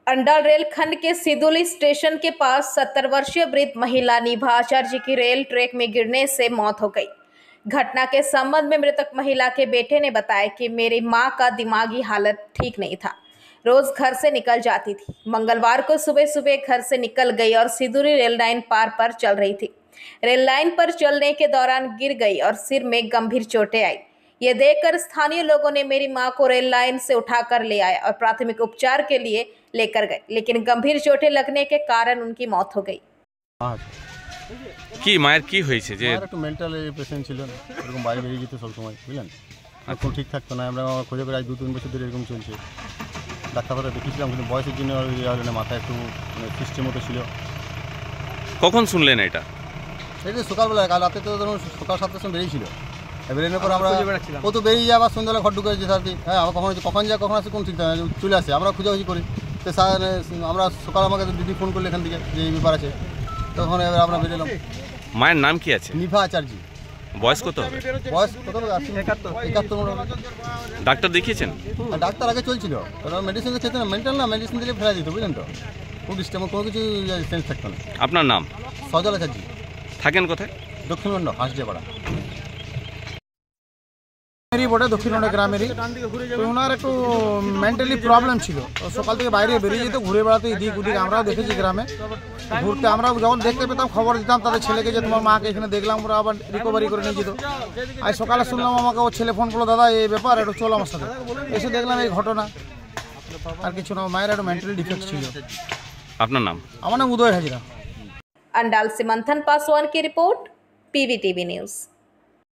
अंडा रेलखंड के सिदुली स्टेशन के पास 70 वर्षीय वृद्ध महिला निभा आचार्य की रेल ट्रैक में गिरने से मौत हो गई। घटना के संबंध में मृतक महिला के बेटे ने बताया कि मेरी मां का दिमागी हालत ठीक नहीं था, रोज घर से निकल जाती थी। मंगलवार को सुबह सुबह घर से निकल गई और सिदुली रेल लाइन पार पर चल रही थी। रेल लाइन पर चलने के दौरान गिर गई और सिर में गंभीर चोटें आई। ये देखकर स्थानीय लोगों ने मेरी मां को रेल लाइन से उठाकर ले आए और प्राथमिक उपचार के लिए लेकर गए, लेकिन गंभीर चोटें लगने के कारण उनकी मौत हो गई। কি মায়ের কি হয়েছে? যে একটু মেন্টাল পেশেন্ট ছিল, এরকম বাইরে বেরিয়ে যেত সবসময়, বুঝলেন, এখন ঠিক থাকতো না। আমরা খোঁজে প্রায় 2-3 বছর ধরে এরকম চলছে। ডাক্তারবাবু দেখিয়েছিলাম, কিন্তু বয়সের জন্য না, মাথা একটু সিস্টেম মতো ছিল। কখন শুনলেন এটা? এটা সকালবেলা, কাল রাতে তো ধরুন সকাল 7টার সময় বেরিয়েছিল। বেরোনোর পর আমরা ও তো বেরিয়ে যায়, আবার সন্ধ্যাবেলা ঘর ঢুকে যেতে আর কি। হ্যাঁ, আবার কখন যায় কখন আসে কোন ঠিক চলে আসে, আমরা খোঁজাখুঁজি করি। তো স্যার আমরা সকাল আমাকে দিদি ফোন করলে এখান থেকে যে এই ব্যাপার আছে, তখন এবার আমরা বেরোলাম। মায়ের নাম কি আছে? নিভা আচার্য। বয়স কত হবে? বয়স কত হবে? 71। ডাক্তার দেখিয়েছেন? ডাক্তার আগে চলছিল, কারণ মেডিসিন তো খেতে না, মেন্টাল না, মেডিসিন দিলে ফেরা যেত, বুঝলেন তো, খুব ডিস্টার্ব, কোনো কিছু সেন্স থাকতো না। আপনার নাম? সজল আচার্য। থাকেন কোথায়? দক্ষিণবঙ্গ হাঁসডিয়াপাড়া। বটে দক্ষিণবঙ্গ গ্রামেরই। তো ওনার একটু মেন্টালি প্রবলেম ছিল, সকাল থেকে বাইরে বেরিয়ে যেত, ঘুরে বেড়াতে এদিক ওদিক। আমরাও দেখেছি গ্রামে ঘুরতে, আমরা যখন দেখতে পেতাম খবর দিতাম তাদের ছেলেকে যে তোমার মাকে এখানে দেখলাম, ওরা আবার রিকভারি করে নিয়ে যেত। আজ সকালে শুনলাম, আমাকে ওর ছেলে ফোন করলো, দাদা এই ব্যাপার, একটু চলো আমার সাথে। এসে দেখলাম এই ঘটনা, আর কিছু না। মায়ের একটু মেন্টালি ডিফেক্ট ছিল। আপনার নাম? আমার নাম উদয় হাজরা। अंडाल से मंथन पासवान की रिपोर्ट, PVTV न्यूज़।